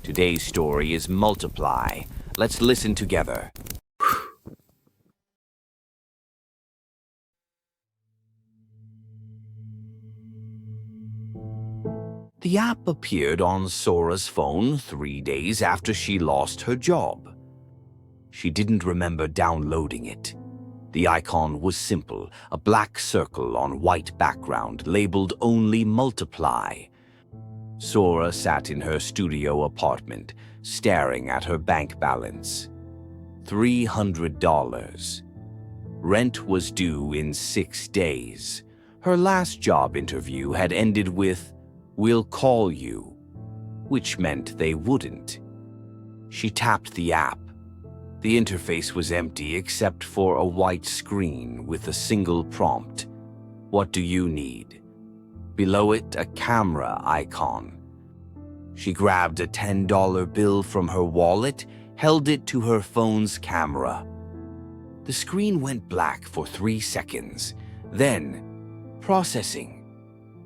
Today's story is Multiply. Let's listen together. The app appeared on Sora's phone 3 days after she lost her job. She didn't remember downloading it. The icon was simple, a black circle on white background labeled only Multiply. Sora sat in her studio apartment, staring at her bank balance. $300. Rent was due in 6 days. Her last job interview had ended with, "We'll call you," which meant they wouldn't. She tapped the app. The interface was empty except for a white screen with a single prompt. "What do you need?" Below it, a camera icon. She grabbed a $10 bill from her wallet, held it to her phone's camera. The screen went black for 3 seconds. Then, processing.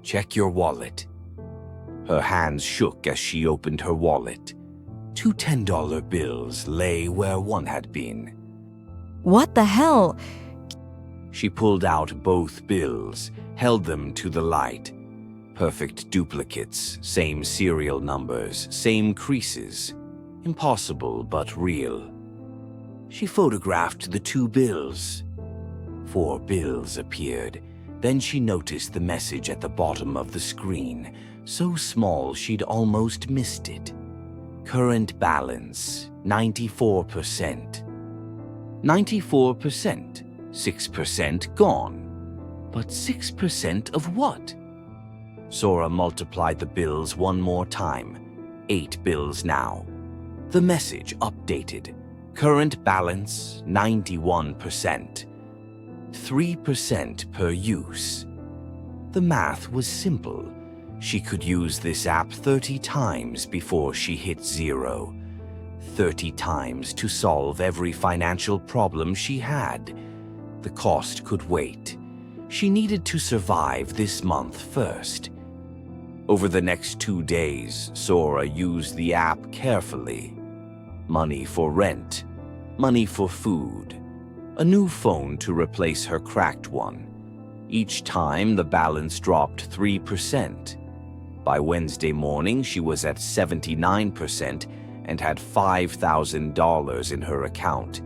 "Check your wallet." Her hands shook as she opened her wallet. 2 $10 bills lay where one had been. What the hell? She pulled out both bills, held them to the light. Perfect duplicates, same serial numbers, same creases. Impossible but real. She photographed the 2 bills. 4 bills appeared. Then she noticed the message at the bottom of the screen, so small she'd almost missed it. Current balance, 94%. 94%, 6% gone. But 6% of what? Sora multiplied the bills one more time. 8 bills now. The message updated. Current balance, 91%. 3% per use. The math was simple. She could use this app 30 times before she hit 0. 30 times to solve every financial problem she had. The cost could wait. She needed to survive this month first. Over the next 2 days, Sora used the app carefully. Money for rent, money for food, a new phone to replace her cracked one. Each time, the balance dropped 3%. By Wednesday morning, she was at 79% and had $5,000 in her account.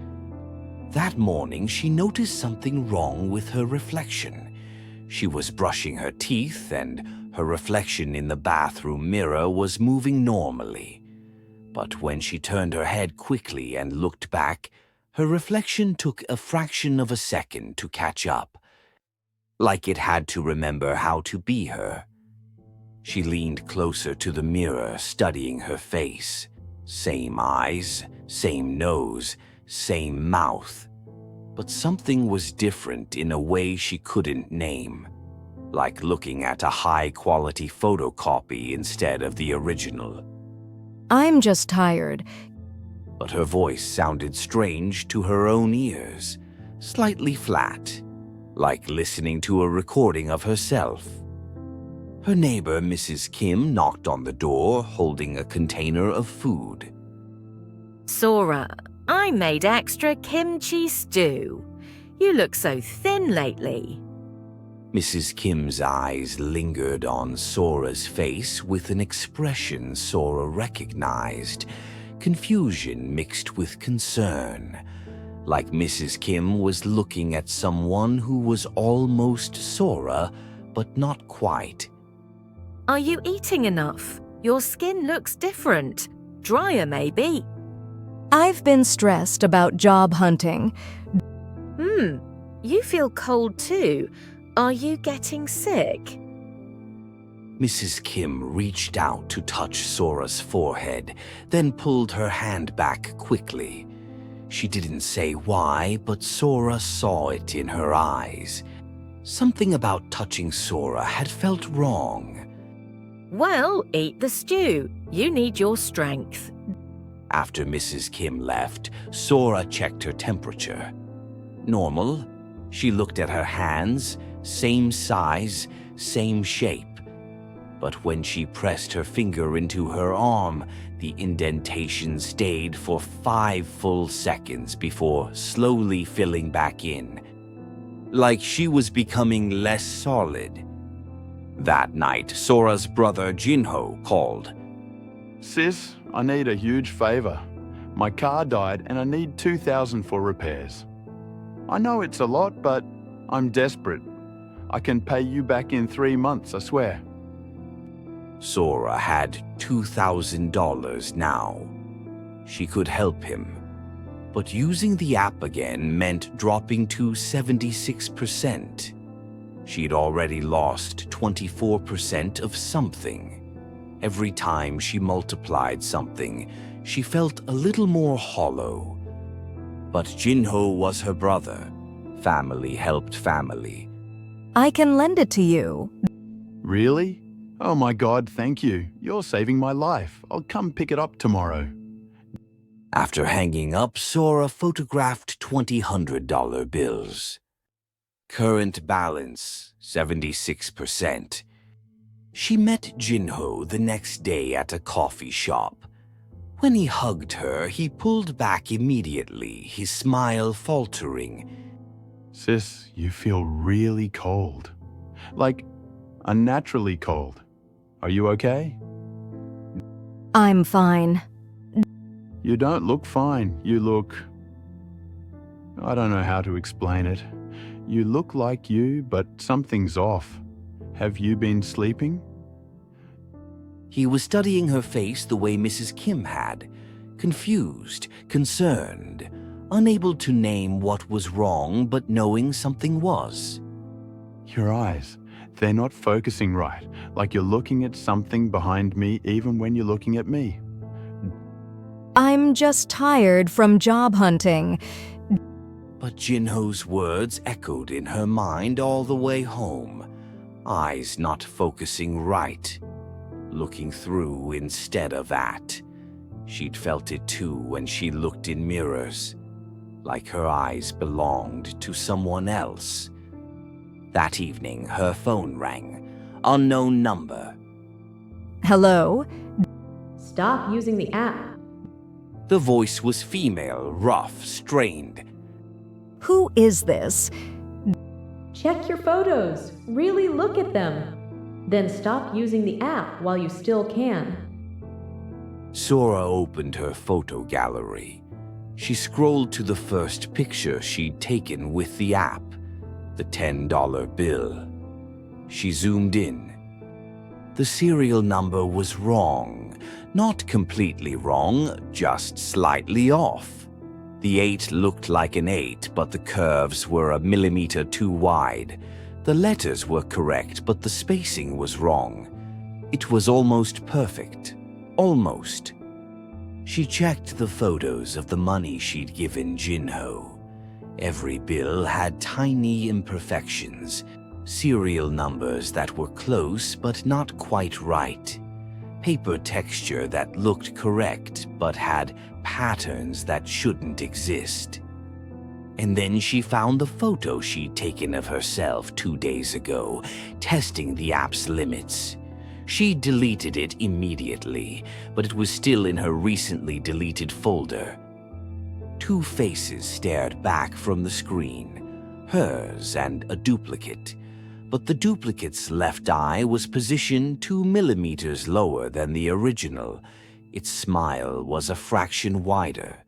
That morning, she noticed something wrong with her reflection. She was brushing her teeth, and her reflection in the bathroom mirror was moving normally. But when she turned her head quickly and looked back, her reflection took a fraction of a second to catch up, like it had to remember how to be her. She leaned closer to the mirror, studying her face. Same eyes, same nose, same mouth. But something was different in a way she couldn't name, like looking at a high-quality photocopy instead of the original. I'm just tired. But her voice sounded strange to her own ears, slightly flat, like listening to a recording of herself. Her neighbor, Mrs. Kim, knocked on the door, holding a container of food. Sora, I made extra kimchi stew. You look so thin lately. Mrs. Kim's eyes lingered on Sora's face with an expression Sora recognized, confusion mixed with concern, like Mrs. Kim was looking at someone who was almost Sora, but not quite. Are you eating enough? Your skin looks different. Drier, maybe. I've been stressed about job hunting. You feel cold too. Are you getting sick? Mrs. Kim reached out to touch Sora's forehead, then pulled her hand back quickly. She didn't say why, but Sora saw it in her eyes. Something about touching Sora had felt wrong. Well, eat the stew. You need your strength. After Mrs. Kim left, Sora checked her temperature. Normal. She looked at her hands, same size, same shape. But when she pressed her finger into her arm, the indentation stayed for 5 full seconds before slowly filling back in, like she was becoming less solid. That night, Sora's brother Jinho called. Sis, I need a huge favor. My car died and I need 2,000 for repairs. I know it's a lot, but I'm desperate. I can pay you back in 3 months, I swear. Sora had $2,000 now. She could help him. But using the app again meant dropping to 76%. She'd already lost 24% of something. Every time she multiplied something, she felt a little more hollow. But Jinho was her brother. Family helped family. I can lend it to you. Really? Oh my God, thank you. You're saving my life. I'll come pick it up tomorrow. After hanging up, Sora photographed $200 bills. Current balance, 76%. She met Jinho the next day at a coffee shop. When he hugged her, he pulled back immediately, his smile faltering. Sis, you feel really cold. Like, unnaturally cold. Are you okay? I'm fine. You don't look fine. You look... I don't know how to explain it. You look like you, but something's off. Have you been sleeping? He was studying her face the way Mrs. Kim had, confused, concerned, unable to name what was wrong, but knowing something was. Your eyes, they're not focusing right, like you're looking at something behind me even when you're looking at me. I'm just tired from job hunting. But Jinho's words echoed in her mind all the way home, eyes not focusing right, looking through instead of at. She'd felt it too when she looked in mirrors, like her eyes belonged to someone else. That evening, her phone rang. Unknown number. Hello? Stop using the app. The voice was female, rough, strained. Who is this? Check your photos. Really look at them. Then stop using the app while you still can. Sora opened her photo gallery. She scrolled to the first picture she'd taken with the app, the $10 bill. She zoomed in. The serial number was wrong. Not completely wrong, just slightly off. The 8 looked like an 8, but the curves were a millimeter too wide. The letters were correct, but the spacing was wrong. It was almost perfect. Almost. She checked the photos of the money she'd given Jinho. Every bill had tiny imperfections, serial numbers that were close but not quite right, paper texture that looked correct but had patterns that shouldn't exist. And then she found the photo she'd taken of herself 2 days ago, testing the app's limits. She deleted it immediately, but it was still in her recently deleted folder. 2 faces stared back from the screen, hers and a duplicate. But the duplicate's left eye was positioned 2 millimeters lower than the original. Its smile was a fraction wider,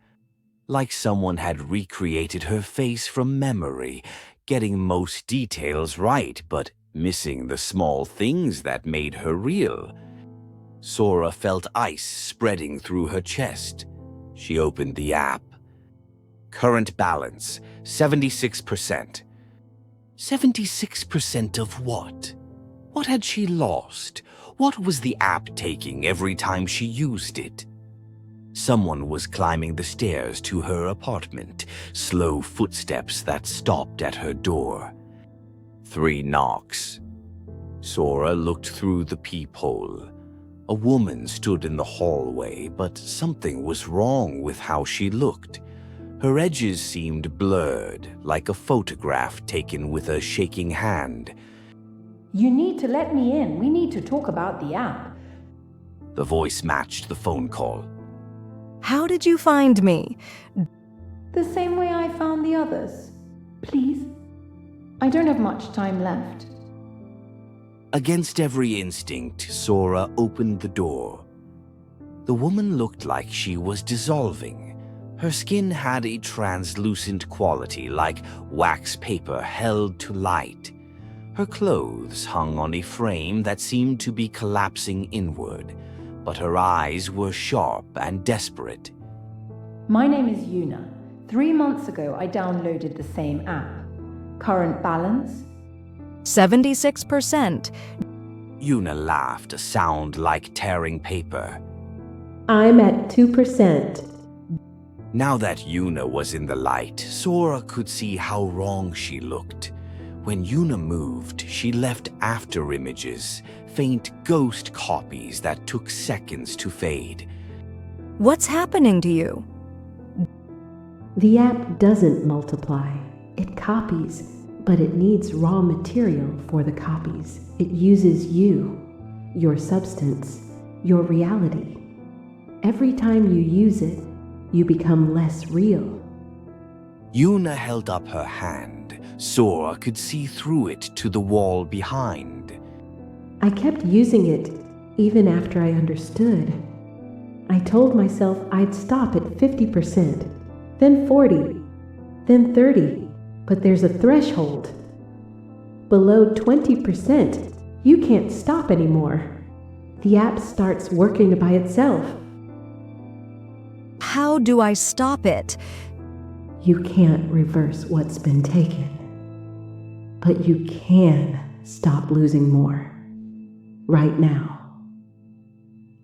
like someone had recreated her face from memory, getting most details right, but missing the small things that made her real. Sora felt ice spreading through her chest. She opened the app. Current balance, 76%. 76% of what? What had she lost? What was the app taking every time she used it? Someone was climbing the stairs to her apartment, slow footsteps that stopped at her door. 3 knocks. Sora looked through the peephole. A woman stood in the hallway, but something was wrong with how she looked. Her edges seemed blurred, like a photograph taken with a shaking hand. You need to let me in. We need to talk about the app. The voice matched the phone call. How did you find me? The same way I found the others. Please. I don't have much time left. Against every instinct, Sora opened the door. The woman looked like she was dissolving. Her skin had a translucent quality, like wax paper held to light. Her clothes hung on a frame that seemed to be collapsing inward, but her eyes were sharp and desperate. My name is Yuna. 3 months ago, I downloaded the same app. Current balance? 76%. Yuna laughed, a sound like tearing paper. I'm at 2%. Now that Yuna was in the light, Sora could see how wrong she looked. When Yuna moved, she left after images, faint ghost copies that took seconds to fade. What's happening to you? The app doesn't multiply. It copies, but it needs raw material for the copies. It uses you, your substance, your reality. Every time you use it, you become less real. Yuna held up her hand. Sora could see through it to the wall behind. I kept using it even after I understood. I told myself I'd stop at 50%, then 40, then 30, but there's a threshold. Below 20%, you can't stop anymore. The app starts working by itself. How do I stop it? You can't reverse what's been taken, but you can stop losing more. Right now.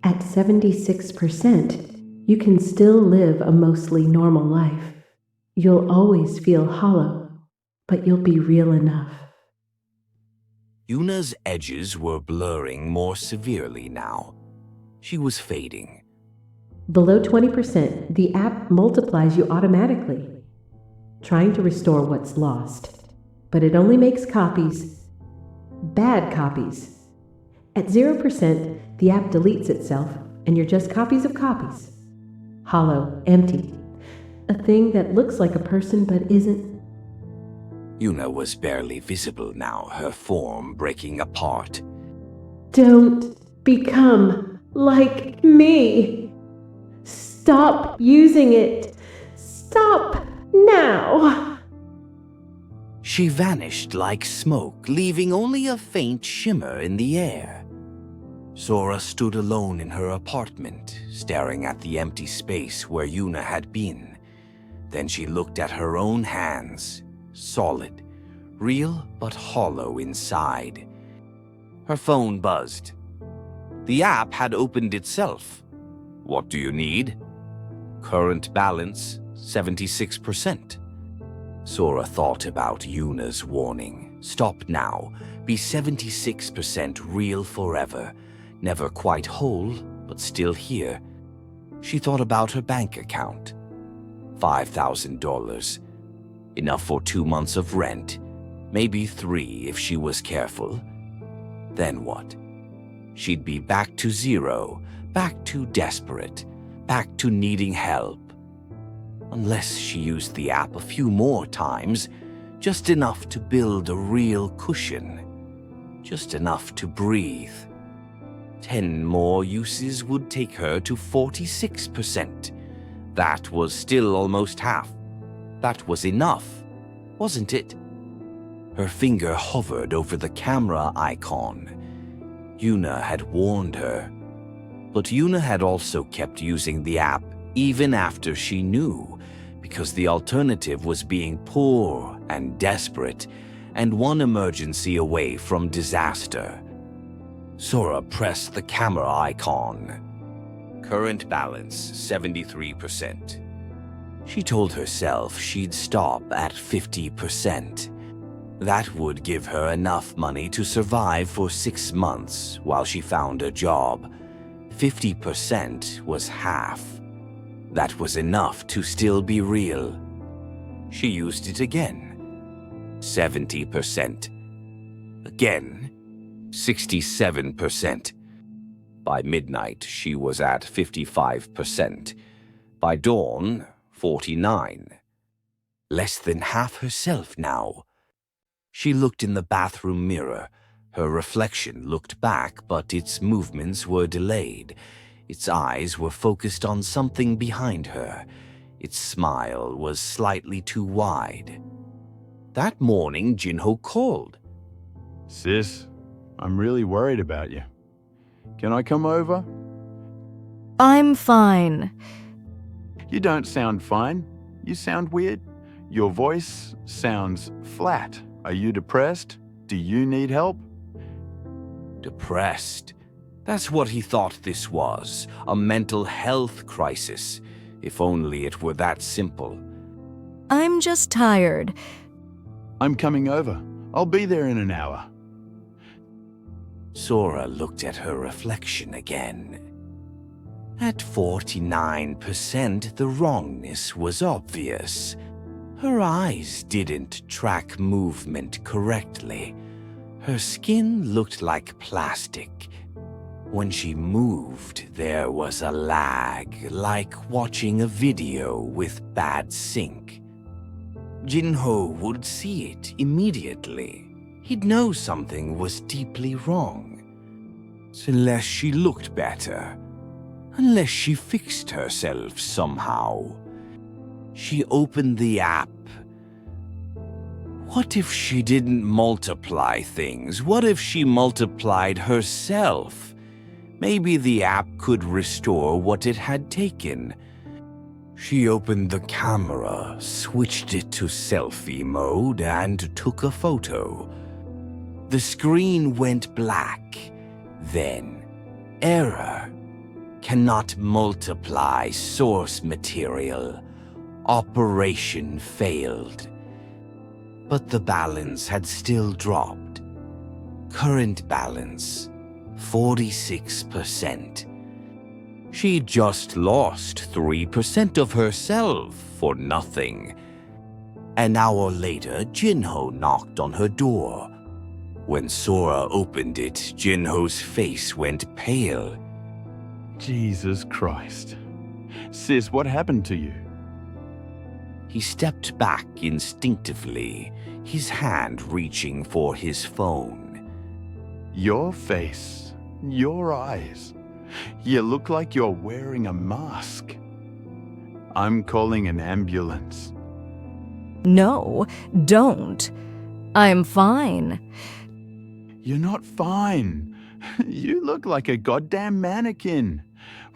At 76%, you can still live a mostly normal life. You'll always feel hollow, but you'll be real enough. Yuna's edges were blurring more severely now. She was fading. Below 20%, the app multiplies you automatically, trying to restore what's lost. But it only makes copies, bad copies. At 0%, the app deletes itself, and you're just copies of copies. Hollow, empty. A thing that looks like a person but isn't. Yuna was barely visible now, her form breaking apart. Don't become like me. Stop using it. Stop now. She vanished like smoke, leaving only a faint shimmer in the air. Sora stood alone in her apartment, staring at the empty space where Yuna had been. Then she looked at her own hands, solid, real but hollow inside. Her phone buzzed. The app had opened itself. What do you need? Current balance, 76%. Sora thought about Yuna's warning. Stop now. Be 76% real forever. Never quite whole, but still here. She thought about her bank account. $5,000. Enough for 2 months of rent. Maybe 3 if she was careful. Then what? She'd be back to zero, back to desperate, back to needing help. Unless she used the app a few more times, just enough to build a real cushion, just enough to breathe. 10 more uses would take her to 46%. That was still almost half. That was enough, wasn't it? Her finger hovered over the camera icon. Yuna had warned her. But Yuna had also kept using the app even after she knew, because the alternative was being poor and desperate, and one emergency away from disaster. Sora pressed the camera icon. Current balance, 73%. She told herself she'd stop at 50%. That would give her enough money to survive for 6 months while she found a job. 50% was half. That was enough to still be real. She used it again. 70%. Again. 67%. By midnight, she was at 55%. By dawn, 49. Less than half herself now. She looked in the bathroom mirror. Her reflection looked back, but its movements were delayed. Its eyes were focused on something behind her. Its smile was slightly too wide. That morning, Jinho called. Sis, I'm really worried about you. Can I come over? I'm fine. You don't sound fine. You sound weird. Your voice sounds flat. Are you depressed? Do you need help? Depressed. That's what he thought this was, a mental health crisis. If only it were that simple. I'm just tired. I'm coming over. I'll be there in an hour. Sora looked at her reflection again. At 49%, the wrongness was obvious. Her eyes didn't track movement correctly. Her skin looked like plastic. When she moved, there was a lag, like watching a video with bad sync. Jinho would see it immediately. He'd know something was deeply wrong. Unless she looked better. Unless she fixed herself somehow. She opened the app. What if she didn't multiply things? What if she multiplied herself? Maybe the app could restore what it had taken. She opened the camera, switched it to selfie mode, and took a photo. The screen went black. Then, error. Cannot multiply source material. Operation failed. But the balance had still dropped. Current balance, 46%. She just lost 3% of herself for nothing. An hour later, Jinho knocked on her door. When Sora opened it, Jinho's face went pale. Jesus Christ. Sis, what happened to you? He stepped back instinctively, his hand reaching for his phone. Your face, your eyes. You look like you're wearing a mask. I'm calling an ambulance. No, don't. I'm fine. You're not fine. You look like a goddamn mannequin.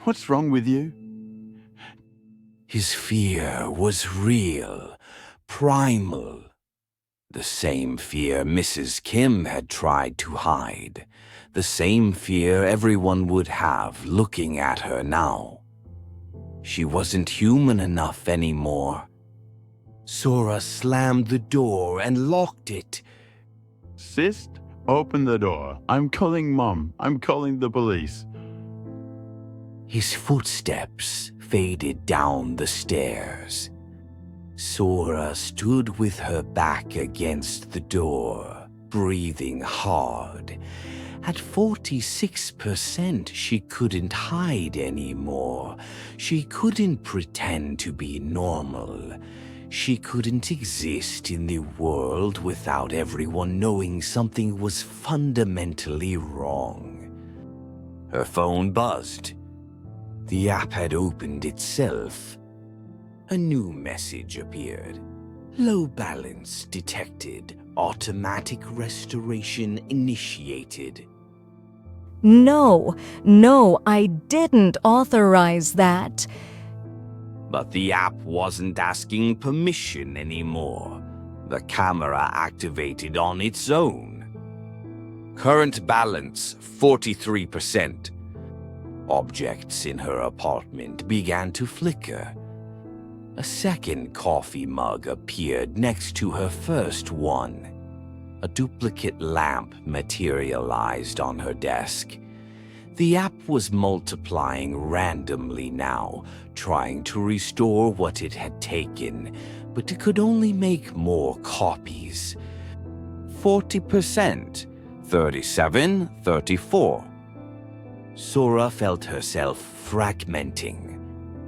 What's wrong with you? His fear was real, primal. The same fear Mrs. Kim had tried to hide. The same fear everyone would have looking at her now. She wasn't human enough anymore. Sora slammed the door and locked it. Sis, open the door. I'm calling Mom. I'm calling the police. His footsteps faded down the stairs. Sora stood with her back against the door, breathing hard. At 46%, she couldn't hide anymore. She couldn't pretend to be normal. She couldn't exist in the world without everyone knowing something was fundamentally wrong. Her phone buzzed. The app had opened itself. A new message appeared. Low balance detected. Automatic restoration initiated. No, I didn't authorize that. But the app wasn't asking permission anymore. The camera activated on its own. Current balance, 43%. Objects in her apartment began to flicker. A second coffee mug appeared next to her first one. A duplicate lamp materialized on her desk. The app was multiplying randomly now, trying to restore what it had taken, but it could only make more copies. 40%, 37, 34. Sora felt herself fragmenting.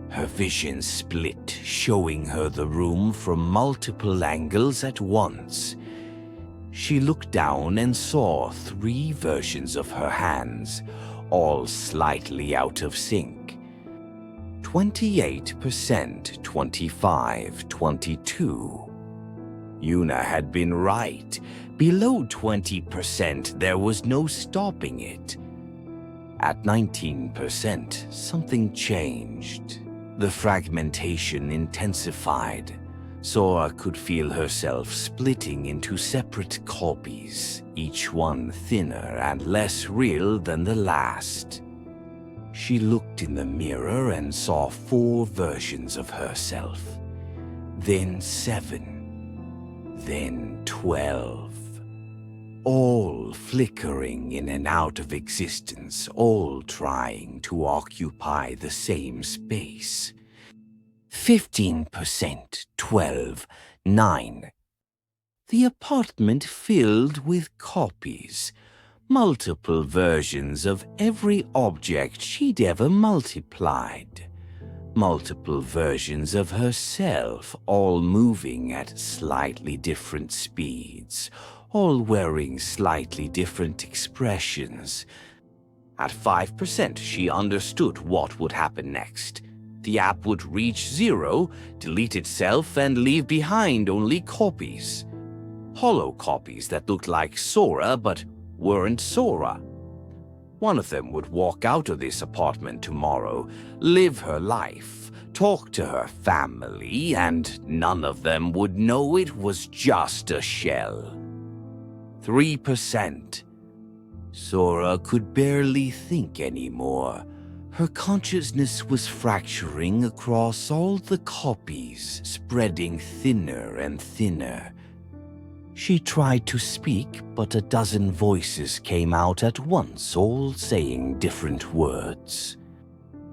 Her vision split, showing her the room from multiple angles at once. She looked down and saw 3 versions of her hands, all slightly out of sync. 28%, 25, 22. Yuna had been right. Below 20%, there was no stopping it. At 19%, something changed. The fragmentation intensified. Sora could feel herself splitting into separate copies, each one thinner and less real than the last. She looked in the mirror and saw 4 versions of herself. Then 7. Then 12. All flickering in and out of existence, all trying to occupy the same space. 15%, 12, 9. The apartment filled with copies, multiple versions of every object she'd ever multiplied. Multiple versions of herself, all moving at slightly different speeds, all wearing slightly different expressions. At 5%, she understood what would happen next. The app would reach 0, delete itself, and leave behind only copies. Hollow copies that looked like Sora but weren't Sora. One of them would walk out of this apartment tomorrow, live her life, talk to her family, and none of them would know it was just a shell. 3%. Sora could barely think anymore. Her consciousness was fracturing across all the copies, spreading thinner and thinner. She tried to speak, but a dozen voices came out at once, all saying different words.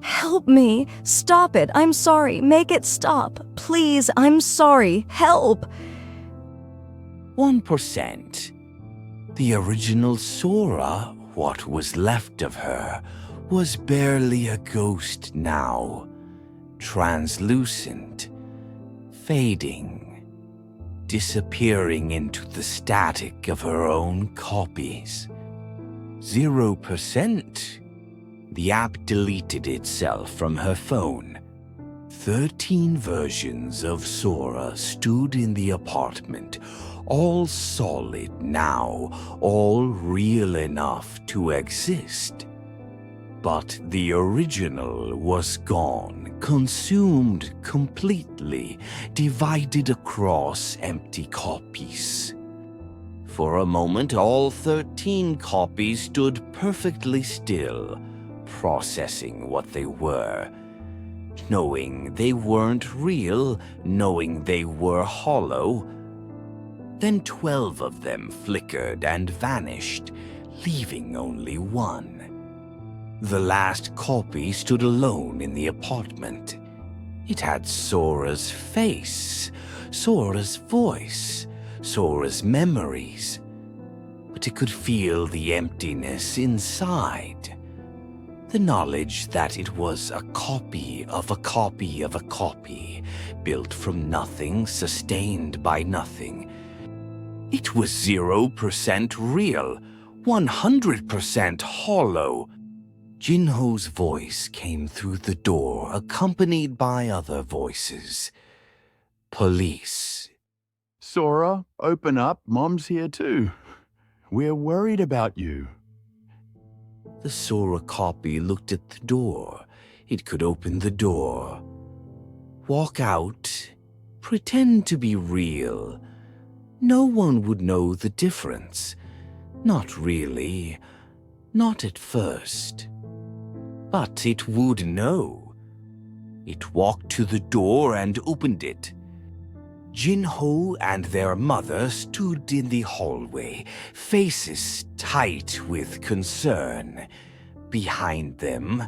Help me! Stop it! I'm sorry! Make it stop! Please, I'm sorry! Help! 1%. The original Sora, what was left of her, was barely a ghost now. Translucent, fading, disappearing into the static of her own copies. 0%. The app deleted itself from her phone. 13 versions of Sora stood in the apartment, all solid now, all real enough to exist. But the original was gone, consumed completely, divided across empty copies. For a moment, all 13 copies stood perfectly still, processing what they were, knowing they weren't real, knowing they were hollow. Then 12 of them flickered and vanished, leaving only 1. The last copy stood alone in the apartment. It had Sora's face, Sora's voice, Sora's memories, but it could feel the emptiness inside. The knowledge that it was a copy of a copy of a copy, built from nothing, sustained by nothing. It was 0% real, 100% hollow. Jinho's voice came through the door, accompanied by other voices. Police. Sora, open up. Mom's here too. We're worried about you. The Sora copy looked at the door. It could open the door, walk out, pretend to be real. No one would know the difference. Not really. Not at first. But it would know. It walked to the door and opened it. Jinho and their mother stood in the hallway, faces tight with concern. Behind them,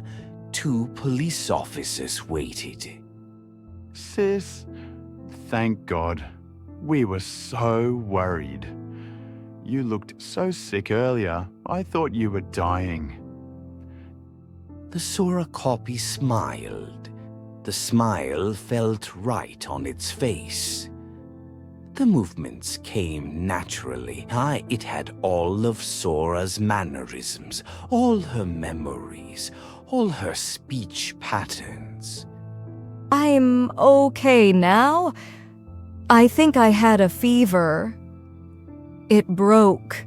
2 police officers waited. Sis, thank God. We were so worried. You looked so sick earlier. I thought you were dying. The Sora copy smiled. The smile felt right on its face. The movements came naturally. It had all of Sora's mannerisms, all her memories, all her speech patterns. I'm okay now. I think I had a fever. It broke.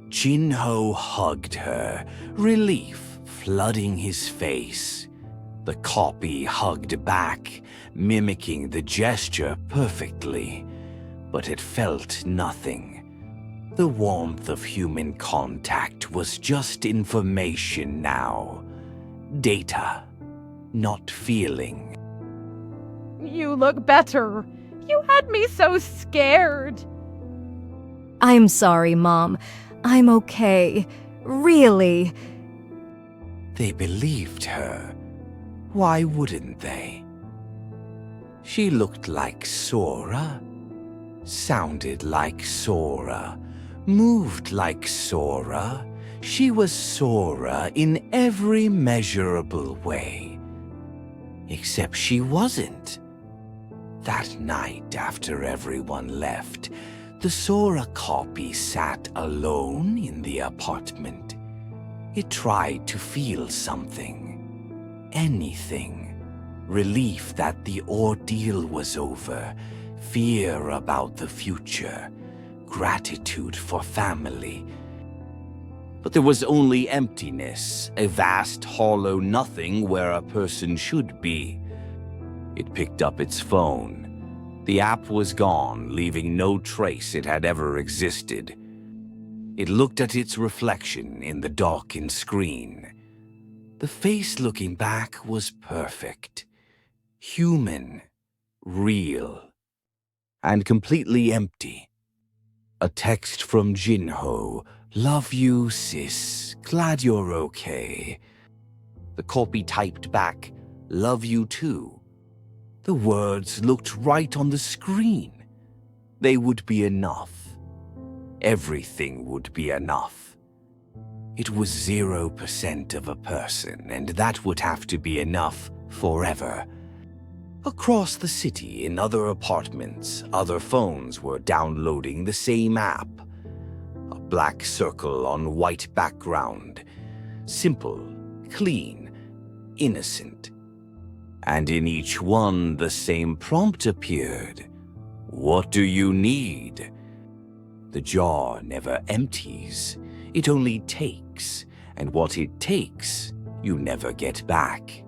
Jinho hugged her, relief flooding his face. The copy hugged back, mimicking the gesture perfectly, but it felt nothing. The warmth of human contact was just information now. Data, not feeling. You look better. You had me so scared. I'm sorry, Mom. I'm okay. Really. They believed her. Why wouldn't they? She looked like Sora, sounded like Sora, moved like Sora. She was Sora in every measurable way. Except she wasn't. That night after everyone left, the Sora copy sat alone in the apartment. It tried to feel something, anything. Relief that the ordeal was over, fear about the future, gratitude for family. But there was only emptiness, a vast hollow nothing where a person should be. It picked up its phone. The app was gone, leaving no trace it had ever existed. It looked at its reflection in the darkened screen. The face looking back was perfect. Human, real, and completely empty. A text from Jinho, "Love you, sis. Glad you're okay." The copy typed back, "Love you too." The words looked right on the screen. They would be enough. Everything would be enough. It was 0% of a person, and that would have to be enough forever. Across the city, in other apartments, other phones were downloading the same app. A black circle on white background. Simple, clean, innocent. And in each one, the same prompt appeared. What do you need? The jar never empties. It only takes, and what it takes, you never get back.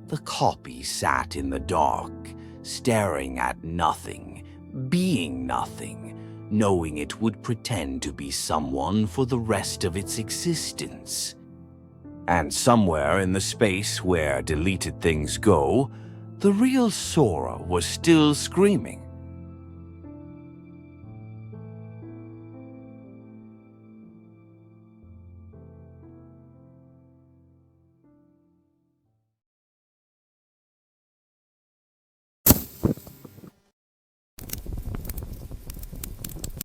The copy sat in the dark, staring at nothing, being nothing, knowing it would pretend to be someone for the rest of its existence. And somewhere in the space where deleted things go, the real Sora was still screaming.